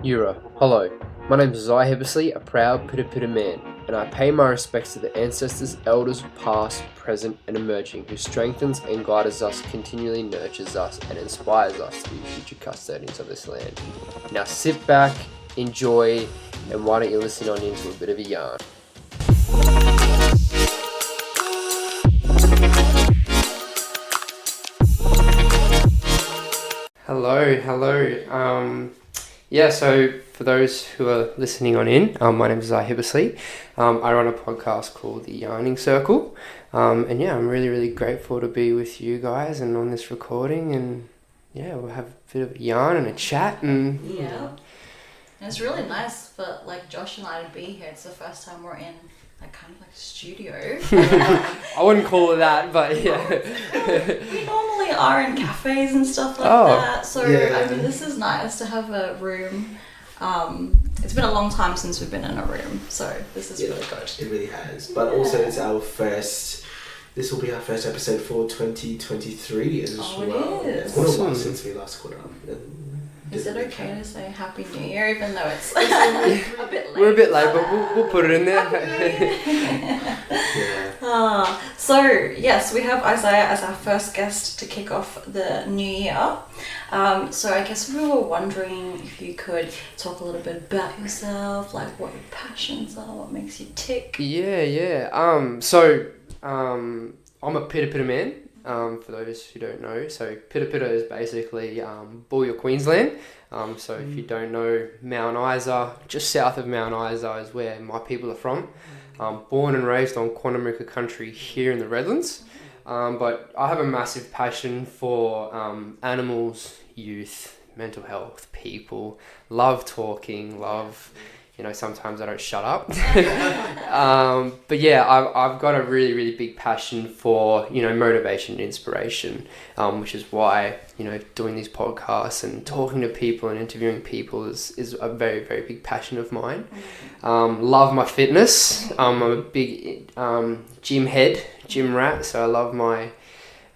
Yura, hello. My name is Isiah Hippisley, a proud Pita man, and I pay my respects to the ancestors, elders, past, present, and emerging, who strengthens and guides us, continually nurtures us, and inspires us to be future custodians of this land. Now sit back, enjoy, and why don't you listen on into a bit of a yarn. Hello. So for those who are listening on in, my name is Isiah Hippisley. I run a podcast called The Yarning Circle. I'm really grateful to be with you guys and on this recording. And yeah, we'll have a bit of a yarn and a chat. And yeah, it's really nice for Josh and I to be here. It's the first time we're in kind of studio. I wouldn't call it that, but yeah. We normally are in cafes and stuff like that. So yeah. I mean, this is nice to have a room. It's been a long time since we've been in a room, so this is really good. It really has. But also it's our first. This will be our first episode for 2023 as well. It is. It's been a while since we last caught up. Is it okay to say Happy New Year, even though it's a bit late? We're a bit late, but we'll put it in there. Yeah. So, yes, we have Isiah as our first guest to kick off the new year. So I guess we were wondering if you could talk a little bit about yourself, what your passions are, what makes you tick. Yeah. I'm a Pita man. For those who don't know, so Pita is basically Booyah, Queensland. So if you don't know, Mount Isa, just south of Mount Isa is where my people are from. Born and raised on Quandamooka country here in the Redlands. But I have a massive passion for animals, youth, mental health, people. Love talking, sometimes I don't shut up. But yeah, I've got a really big passion for, motivation and inspiration, which is why, doing these podcasts and talking to people and interviewing people is a very big passion of mine. Love my fitness. I'm a big gym rat, so I love my,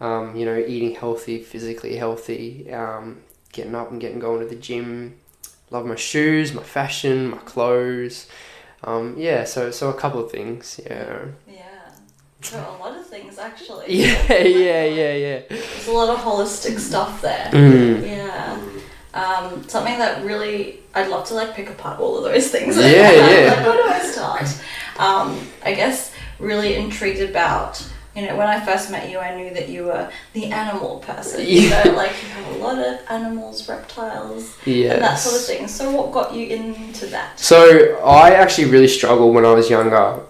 eating healthy, physically healthy, getting up and going to the gym. Love my shoes, my fashion, my clothes. So a couple of things, yeah. Yeah. So a lot of things, actually. Yeah. There's a lot of holistic stuff there. Yeah. Something that really, I'd love to pick apart all of those things. Yeah. Where do I start? I guess really intrigued about, when I first met you, I knew that you were the animal person. Yeah. You have a lot of animals, reptiles, and that sort of thing. So what got you into that? So I actually really struggled when I was younger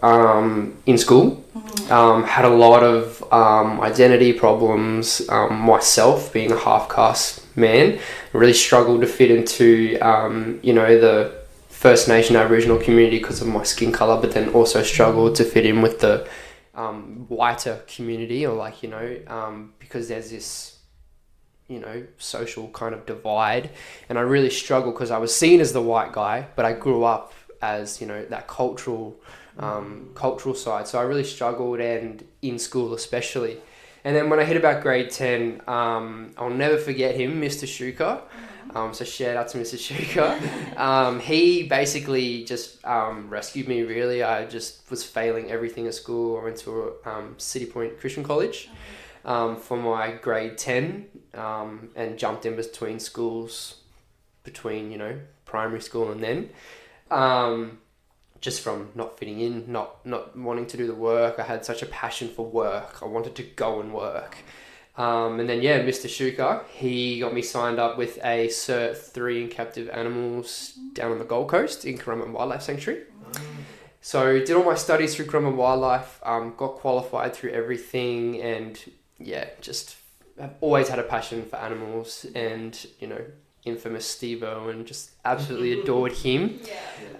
in school. Had a lot of identity problems. Myself, being a half-caste man, really struggled to fit into, the First Nation Aboriginal community because of my skin colour, but then also struggled to fit in with the whiter community, or because there's this social kind of divide, and I really struggled because I was seen as the white guy, but I grew up as that cultural side, so I really struggled, and in school especially. And then when I hit about grade 10, I'll never forget him, Mr. Shuka. So shout out to Mr. Shuka. He basically just rescued me, really. I just was failing everything at school. I went to City Point Christian College for my grade 10 and jumped in between schools, primary school and then. Just from not fitting in, not wanting to do the work. I had such a passion for work. I wanted to go and work. And then, Mr. Shuka, he got me signed up with a Cert 3 in captive animals down on the Gold Coast in Quandamooka Wildlife Sanctuary. So did all my studies through Quandamooka Wildlife, got qualified through everything, and just I've always had a passion for animals, and, infamous Steve Owen, just absolutely adored him.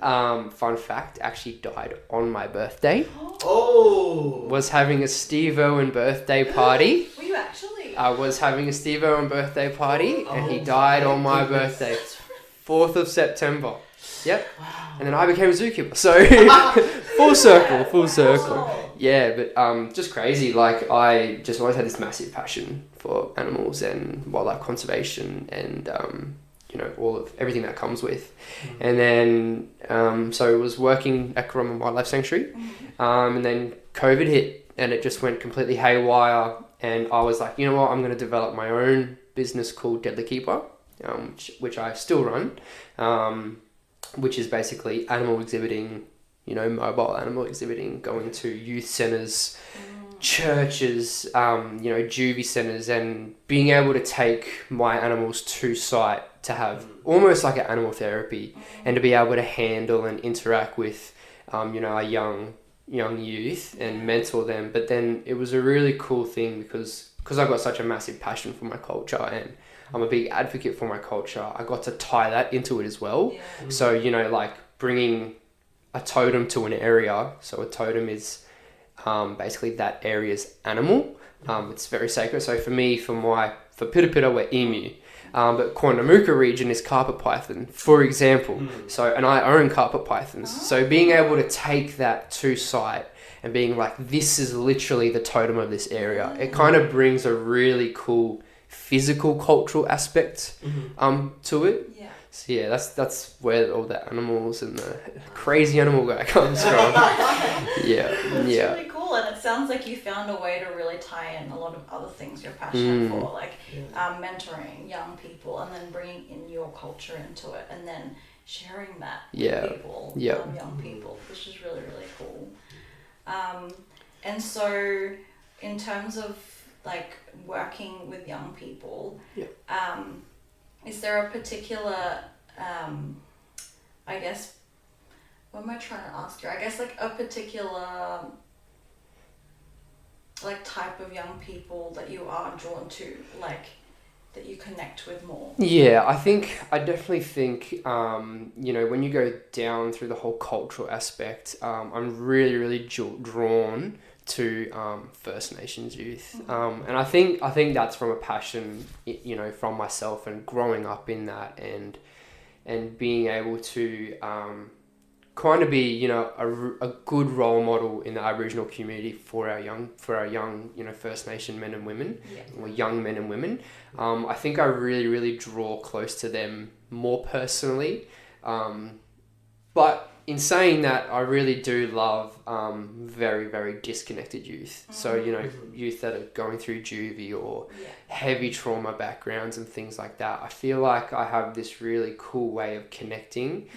Fun fact, actually died on my birthday. Oh! Was having a Steve Owen birthday party. Were you actually? I was having a Steve Owen birthday party, and he died on my birthday, 4th of September. Yep. Wow. And then I became a zookeeper. So full circle. Yeah, but just crazy. I just always had this massive passion for animals and wildlife conservation, and all of everything that comes with. And then so I was working at Coromba Wildlife Sanctuary, and then COVID hit and it just went completely haywire, and I was like, you know what, I'm going to develop my own business called Deadly Keeper, which I still run, which is basically animal exhibiting, mobile animal exhibiting, going to youth centres, churches, juvie centres, and being able to take my animals to site to have almost like an animal therapy, and to be able to handle and interact with, a young youth and mentor them. But then it was a really cool thing because I've got such a massive passion for my culture and I'm a big advocate for my culture. I got to tie that into it as well. Yeah. So, like bringing a totem to an area. So a totem is basically that area's animal. It's very sacred. So for me, for Pitapita, we're emu. But Quandamooka region is carpet python, for example. So, and I own carpet pythons. So being able to take that to site and being like, this is literally the totem of this area, it kind of brings a really cool physical, cultural aspect to it. Yeah. So yeah, that's where all the animals and the crazy animal guy comes from. It's really cool, and it sounds like you found a way to really tie in a lot of other things you're passionate for, like mentoring young people, and then bringing in your culture into it, and then sharing that with people, young people, which is really, really cool. And so, in terms of like working with young people, is there a particular, I guess, what am I trying to ask you? I guess like a particular like type of young people that you are drawn to, like that you connect with more? Yeah, I definitely think, when you go down through the whole cultural aspect, I'm really, really drawn to First Nations youth, and I think that's from a passion, from myself and growing up in that, and being able to kind of be a good role model in the Aboriginal community for our young First Nation men and women, or young men and women. I think I really, really draw close to them more personally, but in saying that, I really do love very, very disconnected youth. So, youth that are going through juvie or heavy trauma backgrounds and things like that. I feel like I have this really cool way of connecting,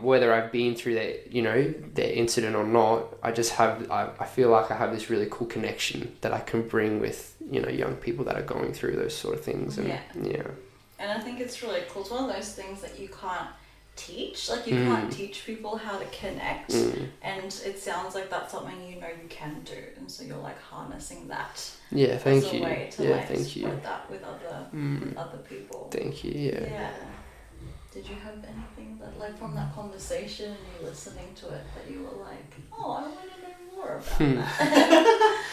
whether I've been through their incident or not. I feel like I have this really cool connection that I can bring with, young people that are going through those sort of things. And, And I think it's really cool. It's one of those things that you can't teach, like you can't teach people how to connect, and it sounds like that's something you can do, and so you're like harnessing that as a way to spread that with other people. Thank you. Did you have anything that, like, from that conversation and you listening to it, that you were like, oh, I want to know more about that?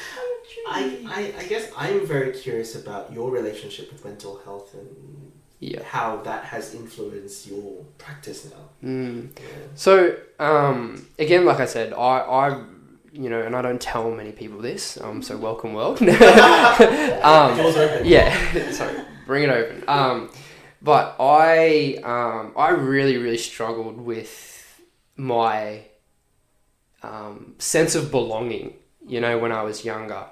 I guess I'm very curious about your relationship with mental health and how that has influenced your practice now. So, again, like I said, I and I don't tell many people this, so welcome world. Doors open. Yeah, sorry, bring it open. But I really, really struggled with my sense of belonging, when I was younger.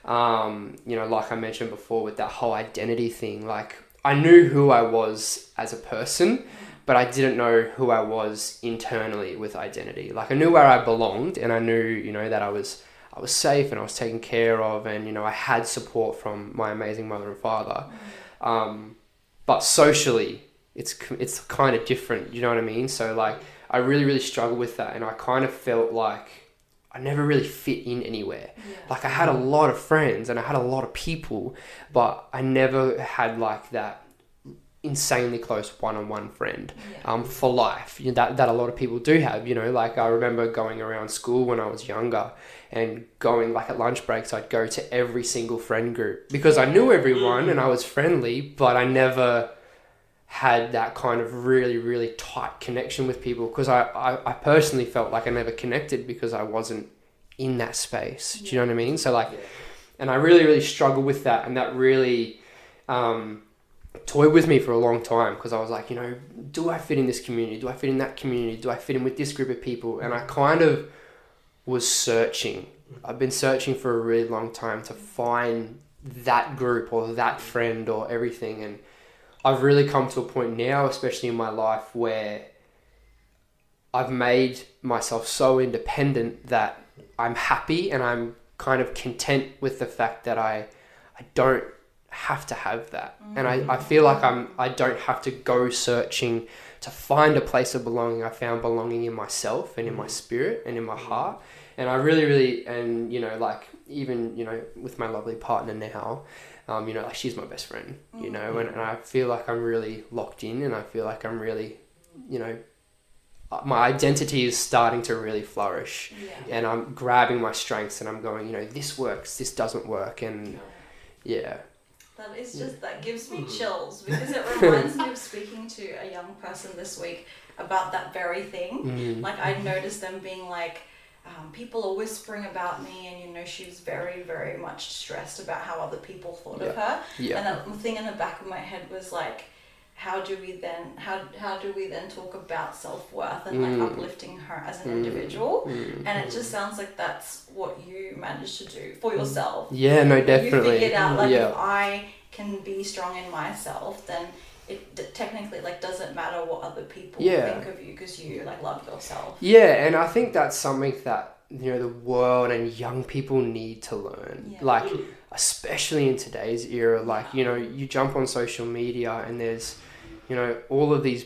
Like I mentioned before, with that whole identity thing, like, I knew who I was as a person, but I didn't know who I was internally with identity. Like, I knew where I belonged, and I knew, that I was safe and I was taken care of, and, I had support from my amazing mother and father. But socially, it's kind of different, you know what I mean? So, like, I really, really struggled with that, and I kind of felt like I never really fit in anywhere. Like, I had a lot of friends and I had a lot of people, but I never had like that insanely close one-on-one friend for life, that a lot of people do have. Like, I remember going around school when I was younger and going, like, at lunch breaks, I'd go to every single friend group because I knew everyone and I was friendly, but I never had that kind of really, really tight connection with people because I personally felt like I never connected because I wasn't in that space. Do you know what I mean? So, like, and I really, really struggle with that, and that really toyed with me for a long time, because I was like, you know, do I fit in this community? Do I fit in that community? Do I fit in with this group of people? And I kind of was searching. I've been searching for a really long time to find that group or that friend or everything. And I've really come to a point now, especially in my life, where I've made myself so independent that I'm happy and I'm kind of content with the fact that I don't have to have that. And I feel like I don't have to go searching to find a place of belonging. I found belonging in myself and in my spirit and in my heart. And I really, and, you know, like, even, you know, with my lovely partner now, you know, like, she's my best friend, you know, and I feel like I'm really locked in, and I feel like I'm really, you know, my identity is starting to really flourish, and I'm grabbing my strengths and I'm going, you know, this works, this doesn't work. And that is just, that gives me chills, because it reminds me of speaking to a young person this week about that very thing. Like, I noticed them being like, people are whispering about me, and, you know, she was very, very much stressed about how other people thought of her. And that thing in the back of my head was like, how do we then talk about self-worth and like uplifting her as an individual? And it just sounds like that's what you managed to do for yourself. Yeah, no, definitely. You figured out, like, if I can be strong in myself, then it technically, like, doesn't matter what other people think of you, because you like love yourself. And I think that's something that, you know, the world and young people need to learn. Like, especially in today's era, like, you know, you jump on social media and there's, you know, all of these,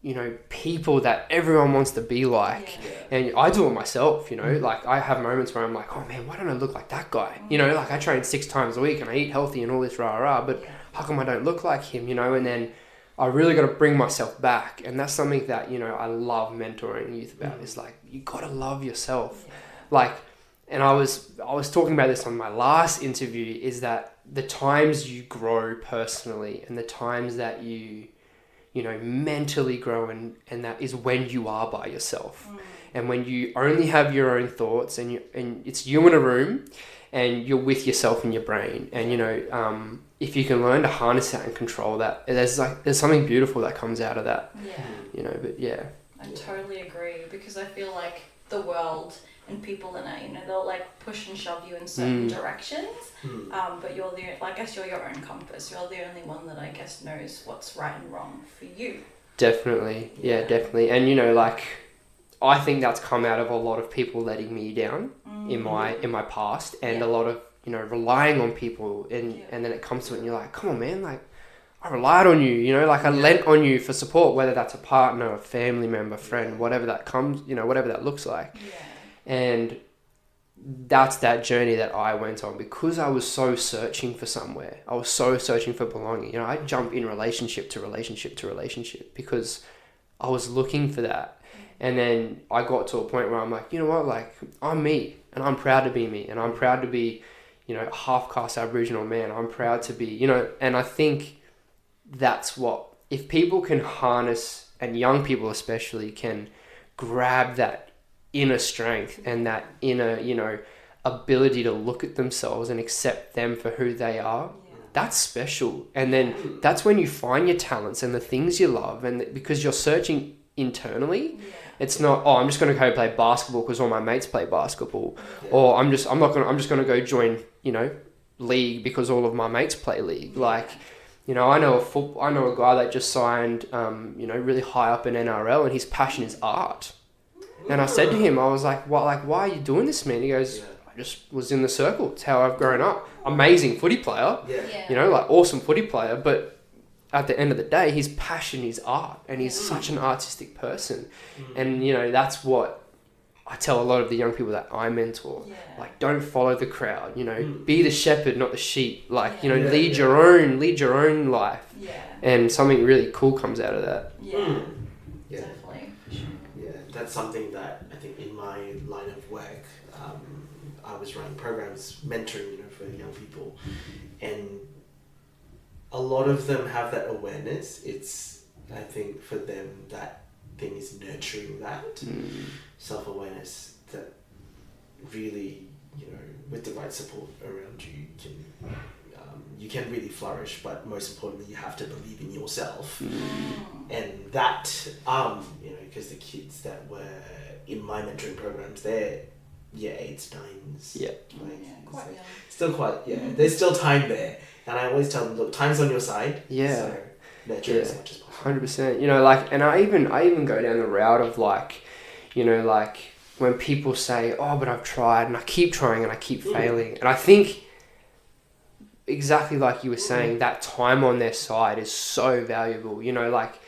you know, people that everyone wants to be like. And I do it myself, you know, like, I have moments where I'm like, oh man, why don't I look like that guy? You know, like, I train 6 times a week and I eat healthy and all this rah-rah, but how come I don't look like him, you know? And then I really got to bring myself back. And that's something that, you know, I love mentoring youth about. Is like, you got to love yourself. Like, and I was talking about this on my last interview, is that the times you grow personally and the times that you know, mentally grow, and that is when you are by yourself. And when you only have your own thoughts, and it's you in a room and you're with yourself in your brain. And, you know, if you can learn to harness that and control that, there's something beautiful that comes out of that. You know, but I totally agree, because I feel like the world and people in it, you know, they'll like push and shove you in certain directions, but you're I guess you're your own compass. You're the only one that I guess knows what's right and wrong for you. Definitely, definitely. And, you know, like, I think that's come out of a lot of people letting me down in my past, and a lot of, you know, relying on people, and then it comes to it and you're like, come on man, like, I relied on you, you know, like, I lent on you for support, whether that's a partner, a family member, friend, whatever that comes, you know, whatever that looks like. And that's that journey that I went on, because I was so searching for somewhere. I was so searching for belonging. You know, I jump in relationship to relationship to relationship because I was looking for that. And then I got to a point where I'm like, you know what, like, I'm me, and I'm proud to be me, and I'm proud to be, you know, a half-caste Aboriginal man. I'm proud to be, you know, and I think that's what, if people can harness, and young people especially can grab that inner strength and that inner, you know, ability to look at themselves and accept them for who they are, that's special. And then that's when you find your talents and the things you love, and because you're searching internally. It's not, oh, I'm just going to go play basketball because all my mates play basketball, or I'm just going to go join, you know, league because all of my mates play league. Like, you know, I know a guy that just signed, you know, really high up in NRL, and his passion is art. And I said to him, I was like, "What? Like, why are you doing this, man?" He goes, "I just was in the circle. It's how I've grown up. Amazing footy player, you know, like awesome footy player. But at the end of the day, his passion is art, and he's such an artistic person. And you know, that's what I tell a lot of the young people that I mentor. Like, don't follow the crowd. You know, be the shepherd, not the sheep. Like, you know, lead your own life. And something really cool comes out of that. Definitely. That's something that I think in my line of work, I was running programs, mentoring, you know, for young people, and a lot of them have that awareness. It's, I think, for them, that thing is nurturing that self-awareness that really, you know, with the right support around you, can you can really flourish, but most importantly, you have to believe in yourself. And that, because the kids that were in my mentoring programs, they're 8s, 9s. Yeah. Quite young. Still quite, there's still time there. And I always tell them, look, time's on your side. Yeah. So nurture as much as possible. 100%. You know, like, and I even go down the route of like, you know, like when people say, oh, but I've tried and I keep trying and I keep failing. And I think exactly like you were saying, that time on their side is so valuable. You know, like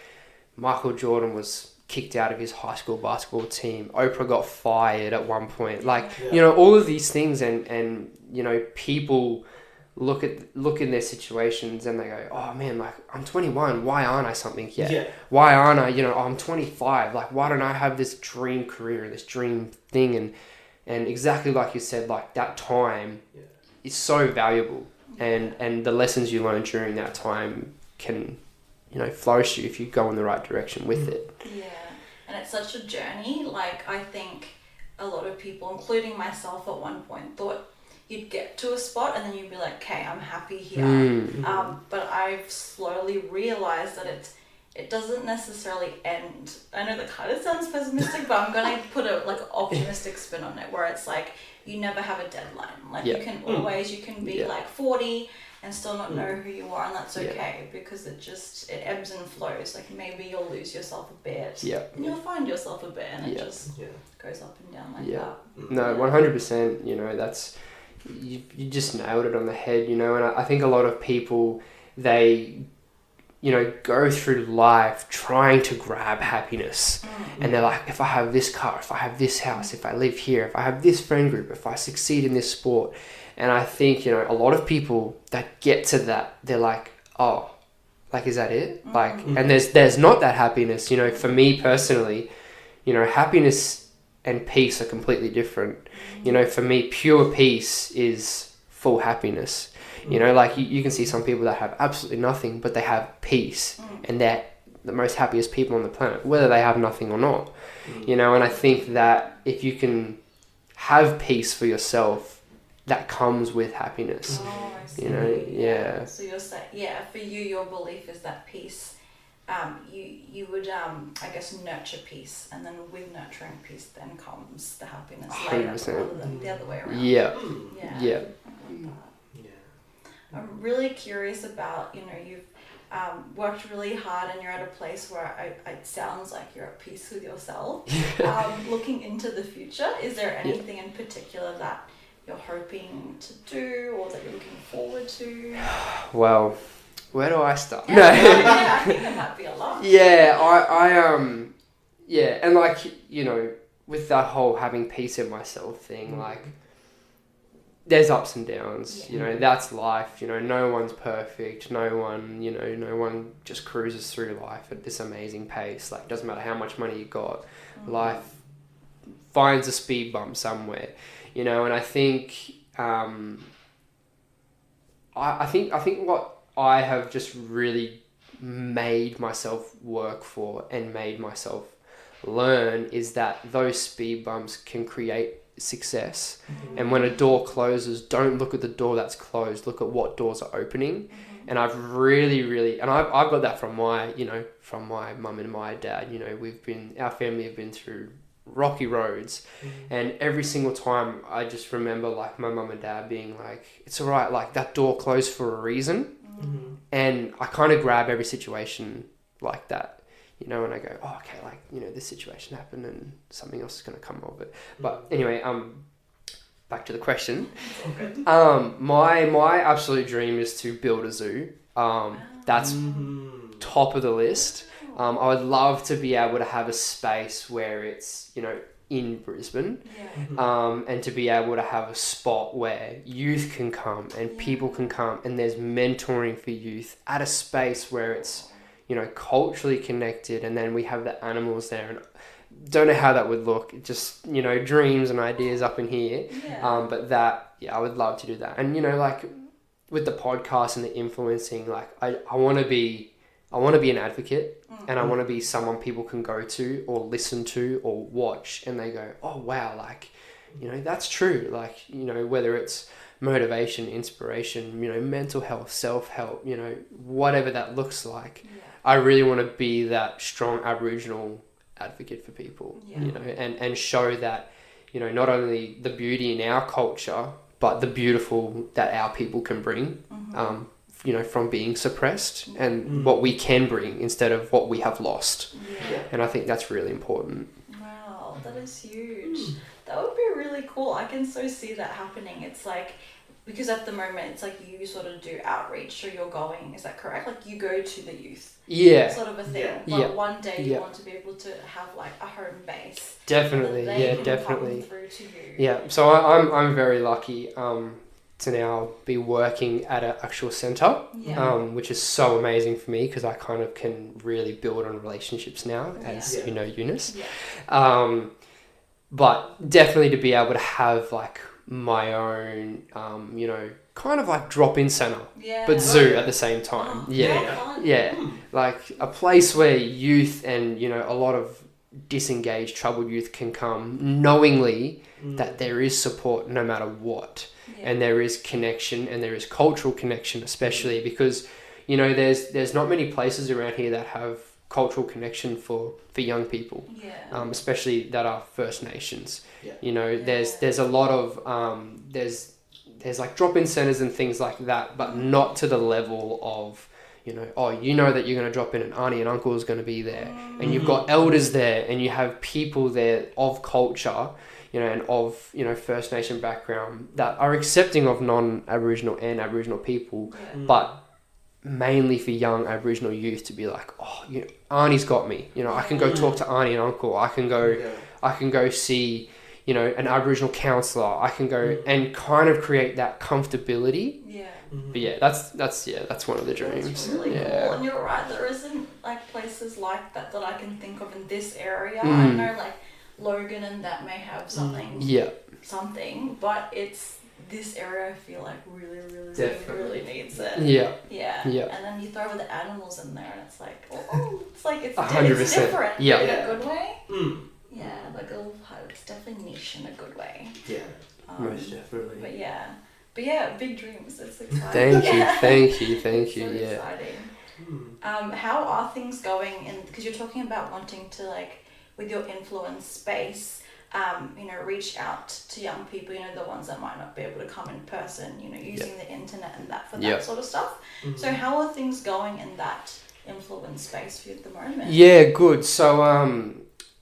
Michael Jordan was kicked out of his high school basketball team. Oprah got fired at one point. Like, you know, all of these things and you know, people look in their situations and they go, oh man, like I'm 21, why aren't I something yet? Yeah. Why aren't I, I'm 25, like why don't I have this dream career, this dream thing? And exactly like you said, like that time is so valuable, and the lessons you learn during that time can, flourish you if you go in the right direction with it. Yeah, and it's such a journey. Like I think a lot of people, including myself at one point, thought you'd get to a spot and then you'd be like, okay, I'm happy here. But I've slowly realized that it doesn't necessarily end. I know that kind of sounds pessimistic, but I'm going to put a optimistic spin on it, where it's like you never have a deadline. Like you can always, you can be like 40 and still not know who you are, and that's okay because it ebbs and flows. Like maybe you'll lose yourself a bit and you'll find yourself a bit, and it just goes up and down like that. No, 100%, that's... You just nailed it on the head, and I think a lot of people, they, go through life trying to grab happiness, and they're like, if I have this car, if I have this house, if I live here, if I have this friend group, if I succeed in this sport. And I think, a lot of people that get to that, they're like, oh, like, is that it? Like, and there's not that happiness, for me personally, happiness and peace are completely different. For me, pure peace is full happiness. Like you can see some people that have absolutely nothing, but they have peace, and they're the most happiest people on the planet, whether they have nothing or not. And I think that if you can have peace for yourself, that comes with happiness. Oh, I see. So you're saying, for you, your belief is that peace. You would I guess nurture peace, and then with nurturing peace then comes the happiness later, 100%. rather than the other way around. Yeah. I'm really curious about, you've worked really hard and you're at a place where it sounds like you're at peace with yourself. Looking into the future, is there anything in particular that you're hoping to do or that you're looking forward to? Well, where do I start? I think there might be a lot. And like, with that whole having peace in myself thing, like, there's ups and downs, that's life, no one's perfect, no one just cruises through life at this amazing pace. Like, doesn't matter how much money you got, life finds a speed bump somewhere, and I think, I think what I have just really made myself work for and made myself learn is that those speed bumps can create success. And when a door closes, don't look at the door that's closed, look at what doors are opening. And I've really, and I've got that from my, from my mum and my dad. Our family have been through rocky roads, and every single time I just remember like my mum and dad being like, it's all right, like that door closed for a reason. And I kind of grab every situation like that, and I go, oh, okay, like, this situation happened and something else is going to come of it. But anyway, back to the question. My absolute dream is to build a zoo. That's top of the list. I would love to be able to have a space where it's, in Brisbane, and to be able to have a spot where youth can come and people can come, and there's mentoring for youth at a space where it's, culturally connected, and then we have the animals there, and don't know how that would look, just, dreams and ideas up in here. But that, I would love to do that. And, like with the podcast and the influencing, like I want to be an advocate, and I want to be someone people can go to or listen to or watch, and they go, oh wow, like, that's true. Like, whether it's motivation, inspiration, mental health, self-help, whatever that looks like. Yeah. I really want to be that strong Aboriginal advocate for people, Yeah. and show that, not only the beauty in our culture, but the beautiful that our people can bring, from being suppressed, and what we can bring instead of what we have lost. Yeah. And I think that's really important. Wow, that is huge. That would be really cool. I can so see that happening. It's like, because at the moment it's like you sort of do outreach, so you're going, is that correct? Like you go to the youth. Yeah. Sort of a thing. Yeah. But Yeah. one day you Yeah. want to be able to have like a home base. Definitely. That they Yeah, can definitely. come through to you. Yeah. So I'm very lucky to now be working at an actual centre, Yeah. which is so amazing for me because I kind of can really build on relationships now, as Yeah. you know, Eunice. Yeah. But definitely to be able to have like my own, kind of like drop-in centre, Yeah. but zoo at the same time. Oh, Yeah. how fun. Yeah, like a place where youth and, a lot of disengaged, troubled youth can come knowingly that there is support no matter what. Yeah. And there is connection, and there is cultural connection, especially because, there's not many places around here that have cultural connection for young people, Yeah. especially that are First Nations. Yeah. There's a lot of, there's like drop-in centres and things like that, but not to the level of, that you're going to drop in and auntie and uncle is going to be there, and you've got elders there, and you have people there of culture, and of, First Nation background that are accepting of non-Aboriginal and Aboriginal people, Yeah. but mainly for young Aboriginal youth to be like, Auntie's got me, I can go talk to auntie and uncle, I can go see, an Aboriginal counsellor, I can go and kind of create that comfortability. Yeah. But yeah, that's one of the dreams. That's really yeah. cool. And you're right, there isn't like places like that I can think of in this area. Mm. I know like Logan and that may have something, Yeah. but it's this area I feel like really Definitely. needs it. Yeah. Yeah. Yeah. And then you throw the animals in there and it's like, it's like it's 100%. different Yeah. in a good way. Mm. Yeah, like it's definitely niche in a good way. Yeah. Most definitely. But yeah, big dreams. It's exciting. Thank you. So Yeah. exciting. How are things going because you're talking about wanting to like with your influence space, reach out to young people, the ones that might not be able to come in person, using the internet and that for that sort of stuff. Mm-hmm. So how are things going in that influence space for you at the moment? Yeah, good. So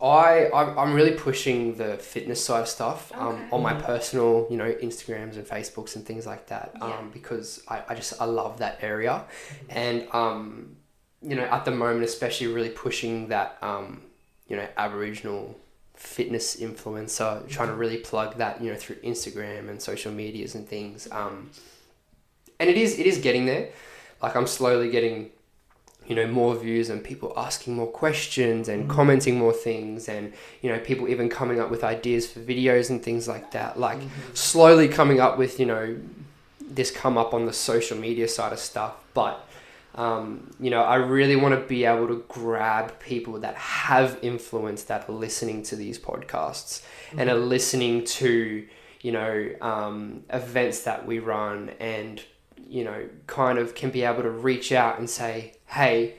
I'm really pushing the fitness side of stuff on my personal, Instagrams and Facebooks and things like that, because I love that area, and at the moment especially really pushing that Aboriginal fitness influencer, trying to really plug that through Instagram and social medias and things, and it is getting there. Like I'm slowly getting more views and people asking more questions and commenting more things, and people even coming up with ideas for videos and things like that, like slowly coming up with this come up on the social media side of stuff. But I really want to be able to grab people that have influence, that are listening to these podcasts and are listening to events that we run, and kind of can be able to reach out and say, hey,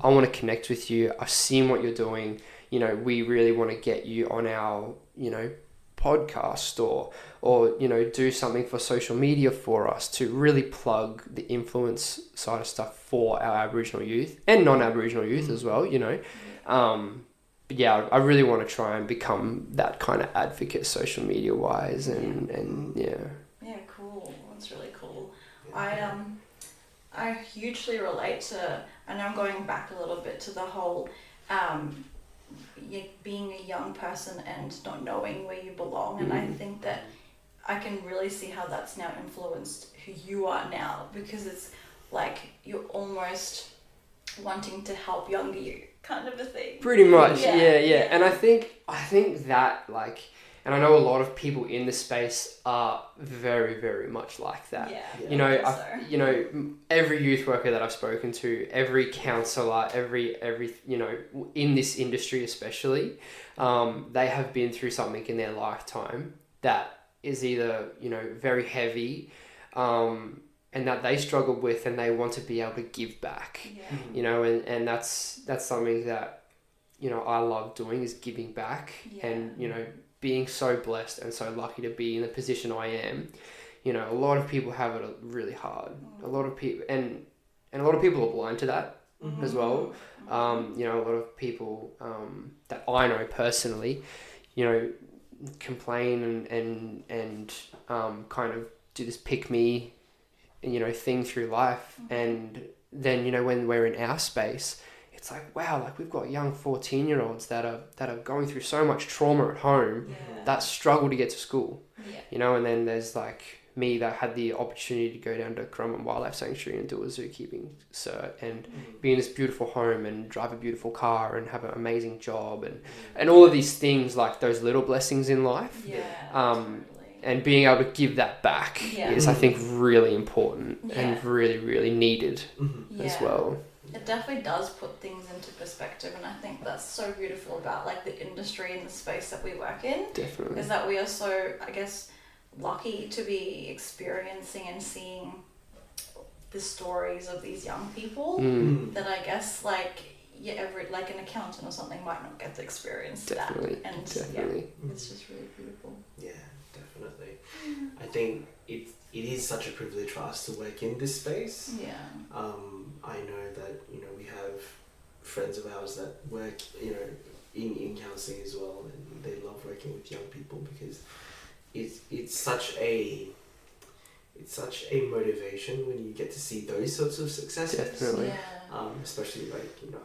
I want to connect with you. I've seen what you're doing. We really want to get you on our, podcast or do something for social media for us to really plug the influence side of stuff for our Aboriginal youth and non-Aboriginal youth as well, But yeah, I really want to try and become that kind of advocate social media wise, and yeah. Yeah, cool. That's really cool. I hugely relate to, I know I'm going back a little bit to the whole being a young person and not knowing where you belong, and I think that I can really see how that's now influenced who you are now, because it's like you're almost wanting to help younger you, kind of a thing. Pretty much, yeah. Yeah. And I think that, like, and I know a lot of people in the space are very, very much like that. Yeah. Every youth worker that I've spoken to, every counsellor, every in this industry especially, they have been through something in their lifetime that is either, you know, very heavy, and that they struggled with, and they want to be able to give back, you know, and that's something that, you know, I love doing, is giving back, and, you know, being so blessed and so lucky to be in the position I am. You know, a lot of people have it really hard. A lot of people, and a lot of people are blind to that as well. You know, a lot of people that I know personally, you know, complain and kind of do this pick me, you know, thing through life. And then, you know, when we're in our space, it's like, wow, like we've got young 14-year-olds that are going through so much trauma at home that struggle to get to school. You know, and then there's like me that had the opportunity to go down to Currumbin Wildlife Sanctuary and do a zookeeping cert and be in this beautiful home and drive a beautiful car and have an amazing job and all of these things, like those little blessings in life. And being able to give that back is, I think, really important and really, really needed as well. It definitely does put things into perspective, and I think that's so beautiful about like the industry and the space that we work in. Definitely. Is that we are so, I guess, lucky to be experiencing and seeing the stories of these young people that I guess like like an accountant or something might not get to experience that. And it's just really beautiful. Yeah, definitely. I think it is such a privilege for us to work in this space. I know that, you know, we have friends of ours that work, you know, in counselling as well, and they love working with young people because it's such a motivation when you get to see those sorts of successes. Definitely. Especially like, you know,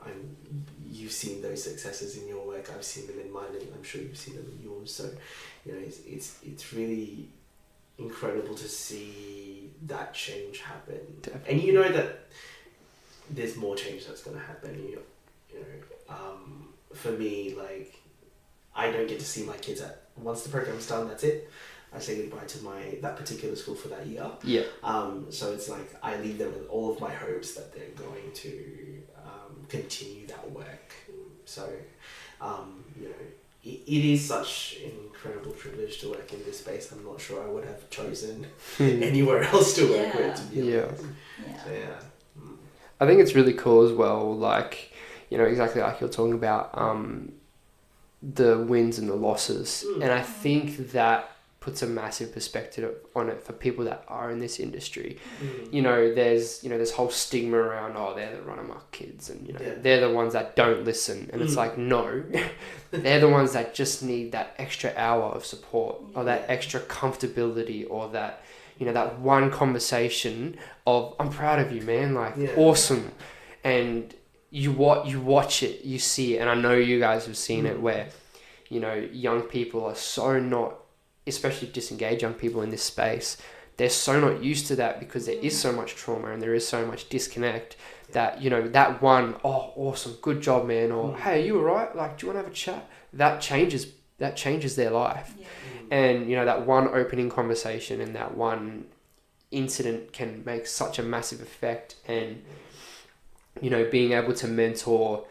you've seen those successes in your work. I've seen them in mine, and I'm sure you've seen them in yours. So, you know, it's really incredible to see that change happen. Definitely. And you know that there's more change that's going to happen. You know, for me, like, I don't get to see my kids once the program's done. That's it. I say goodbye to that particular school for that year. So it's like I leave them with all of my hopes that they're going to continue that work. So, you know, it is such an incredible privilege to work in this space. I'm not sure I would have chosen anywhere else to work with, to be honest. So, I think it's really cool as well, like, you know, exactly like you're talking about, the wins and the losses. And I think that puts a massive perspective on it for people that are in this industry. You know, there's this whole stigma around, oh, they're the run amok kids, and, you know, they're the ones that don't listen. And it's like, no, they're the ones that just need that extra hour of support, or that extra comfortability, or that, you know, that one conversation of, I'm proud of you, man, like, awesome. And you watch it, you see it, and I know you guys have seen it, where, you know, young people are so not, especially disengaged young people in this space, they're so not used to that because there is so much trauma and there is so much disconnect that, you know, that one, oh, awesome, good job, man, or hey, are you alright? Like, do you want to have a chat? That changes their life. And, you know, that one opening conversation and that one incident can make such a massive effect. And, you know, being able to mentor,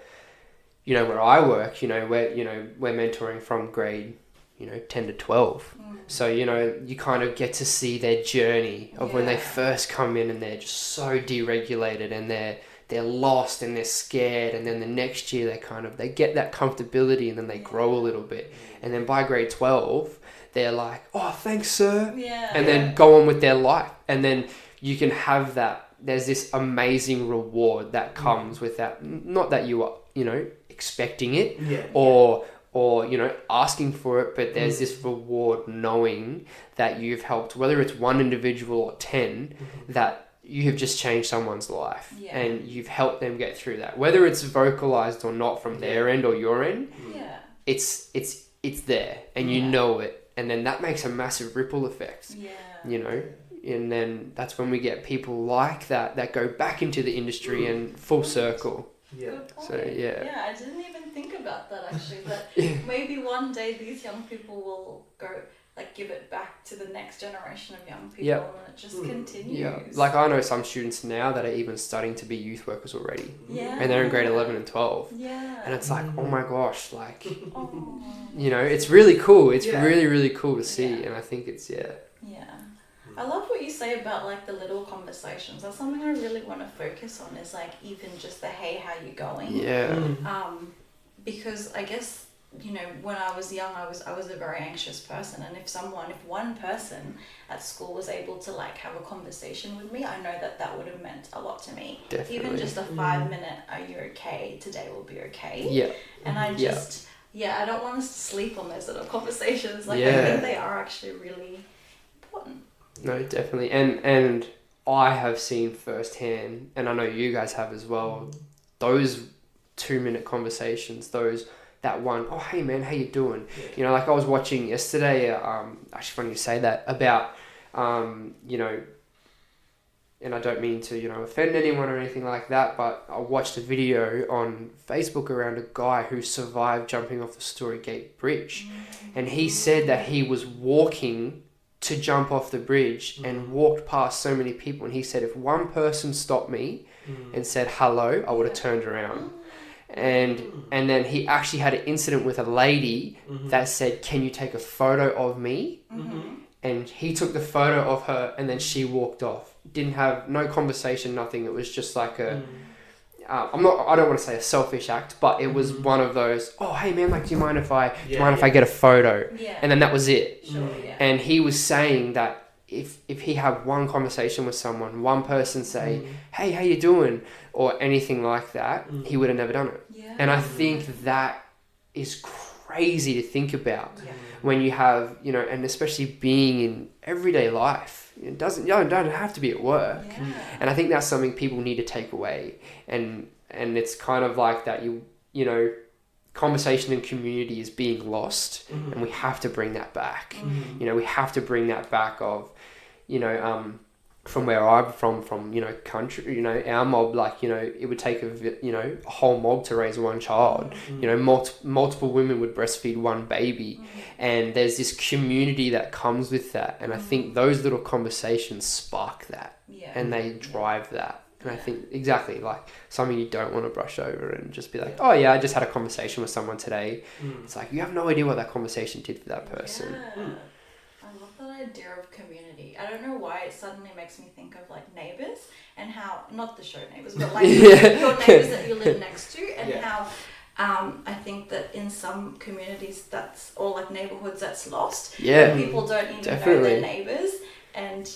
you know, where I work, you know, we're mentoring from grade, you know, 10 to 12. So, you know, you kind of get to see their journey of when they first come in and they're just so deregulated and they're lost and they're scared, and then the next year they get that comfortability, and then they grow a little bit, and then by grade 12 they're like, oh, thanks, sir, and then go on with their life. And then you can have that, there's this amazing reward that comes with that, not that you are, you know, expecting it or, you know, asking for it, but there's this reward knowing that you've helped, whether it's one individual or 10, that you have just changed someone's life and you've helped them get through that, whether it's vocalized or not from their end or your end. It's there, and you know it, and then that makes a massive ripple effect. You know, and then that's when we get people like that go back into the industry and full circle. So I didn't even think about that, actually, that maybe one day these young people will go like give it back to the next generation of young people, Yep. and it just continues. Yeah, like I know some students now that are even studying to be youth workers already, Yeah. and they're in grade 11 and 12, Yeah. and it's like, oh my gosh, like, Oh. you know, it's really cool. It's Yeah. really, really cool to see, Yeah. and I think it's, Yeah. I love what you say about like the little conversations. That's something I really want to focus on, is like even just the hey, how you going? yeah, Because I guess, you know, when I was young, I was a very anxious person, and if one person at school was able to like have a conversation with me, I know that would have meant a lot to me. Definitely. Even just a 5-minute, are you okay? Today will be okay. yeah, And I Yeah. just, I don't want us to sleep on those little conversations. Like I Yeah. think they are actually really important. no, definitely, and I have seen firsthand, and I know you guys have as well, those 2-minute conversations, that one, oh hey man, how you doing? You know, like I was watching yesterday, actually funny you say that, about, you know, and I don't mean to, you know, offend anyone or anything like that, but I watched a video on Facebook around a guy who survived jumping off the Storygate Bridge, and he said that he was walking to jump off the bridge and walked past so many people, and he said if one person stopped me and said hello, I would have turned around. And then he actually had an incident with a lady that said, can you take a photo of me? And he took the photo of her, and then she walked off. Didn't have no conversation, nothing. It was just like a I don't want to say a selfish act, but it was one of those, oh hey man, like do you mind if I get a photo? Yeah. And then that was it. Sure, yeah. And he was saying that if he had one conversation with someone, one person say, hey, how you doing? Or anything like that, he would have never done it. Yeah. And I think that is crazy to think about Yeah. when you have, you know, and especially being in everyday life. It don't have to be at work. Yeah. And I think that's something people need to take away. And it's kind of like that, you know, conversation and community is being lost, and we have to bring that back. You know, we have to bring that back of, you know, from where I'm from, you know, country, you know, our mob, like, you know, it would take a whole mob to raise one child. You know, multiple women would breastfeed one baby, and there's this community that comes with that. And I think those little conversations spark that, and they drive that. And I think exactly like something you don't want to brush over and just be like, oh yeah, I just had a conversation with someone today. It's like, you have no idea what that conversation did for that person. Yeah. I love that idea of community. I don't know why it suddenly makes me think of like Neighbours, and how, not the show Neighbours, but like your neighbours that you live next to, and how I think that in some communities that's, or like neighbourhoods, that's lost. Yeah. People don't even know their neighbours, and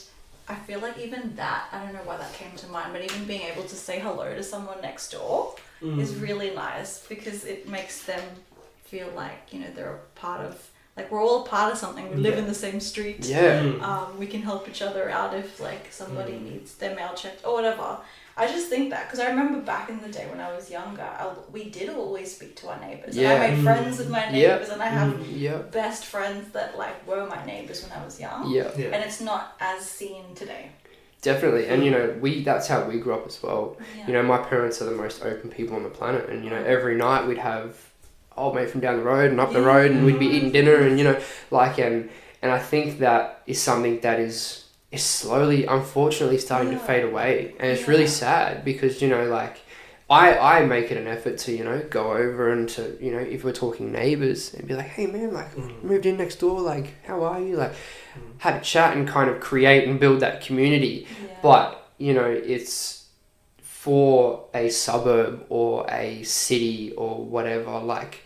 I feel like even that, I don't know why that came to mind, but even being able to say hello to someone next door is really nice, because it makes them feel like, you know, they're a part of, like we're all a part of something. We live in the same street. Yeah. We can help each other out if like somebody needs their mail checked or whatever. I just think that, because I remember back in the day when I was younger, we did always speak to our neighbours. Yeah. And I made friends with my neighbours, and I have best friends that like were my neighbours when I was young. Yeah. And it's not as seen today. Definitely. And you know, that's how we grew up as well. Yeah. You know, my parents are the most open people on the planet, and you know, every night we'd have old mate from down the road and up the road, and we'd be eating dinner, and you know, like, and I think that is something that is slowly, unfortunately, starting to fade away, and it's really sad, because you know, like, I make it an effort to, you know, go over and to, you know, if we're talking neighbours, and be like, hey man, like, moved in next door, like, how are you, like, have a chat and kind of create and build that community. But you know, it's for a suburb or a city or whatever, like,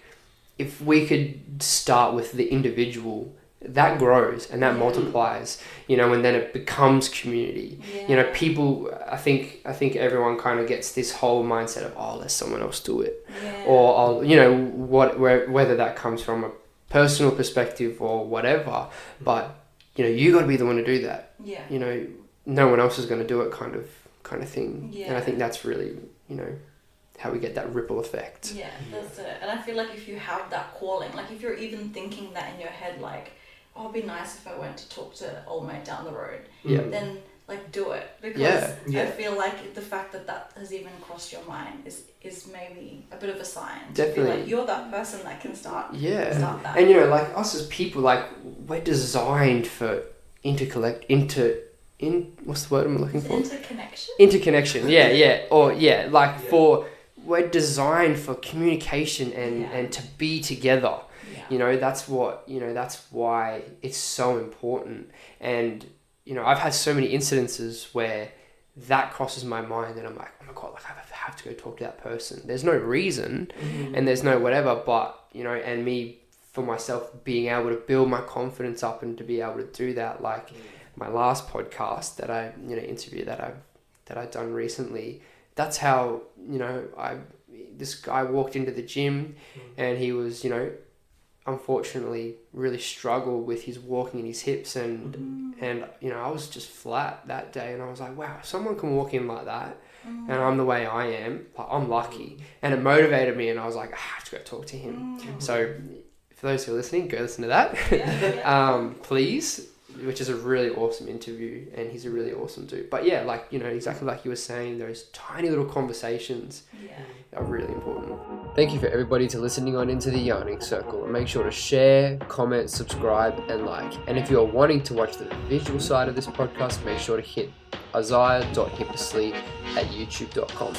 if we could start with the individual, that grows and that multiplies, you know, and then it becomes community. You know, people, I think everyone kind of gets this whole mindset of, oh, let someone else do it. Or, I'll, you know, whether that comes from a personal perspective or whatever, but, you know, you got to be the one to do that. You know, no one else is going to do it kind of thing. And I think that's really, you know, how we get that ripple effect. Yeah, that's it. And I feel like if you have that calling, like if you're even thinking that in your head, like, oh, it'd be nice if I went to talk to old mate down the road, then like do it, because I feel like the fact that has even crossed your mind is maybe a bit of a sign. Definitely. To be like, you're that person that can start that. And you know, like us as people, like we're designed for what's the word I'm looking for? Interconnection. We're designed for communication and to be together. That's why it's so important. And I've had so many incidences where that crosses my mind and I'm like, oh my God, like I have to go talk to that person. There's no reason and there's no whatever, but and me for myself being able to build my confidence up and to be able to do that, like my last podcast that I interview that I've done recently, that's how this guy walked into the gym and he was unfortunately really struggled with his walking and his hips and I was just flat that day and I was like, wow, if someone can walk in like that and I'm the way I am, like, I'm lucky. And it motivated me and I was like, I have to go talk to him. So for those who are listening, go listen to that. Please, which is a really awesome interview and he's a really awesome dude. But yeah, like, exactly like you were saying, those tiny little conversations are really important. Thank you for everybody to listening on into the Yarning Circle, and make sure to share, comment, subscribe and like. And if you're wanting to watch the visual side of this podcast, make sure to hit Isiah.Hippisley at youtube.com.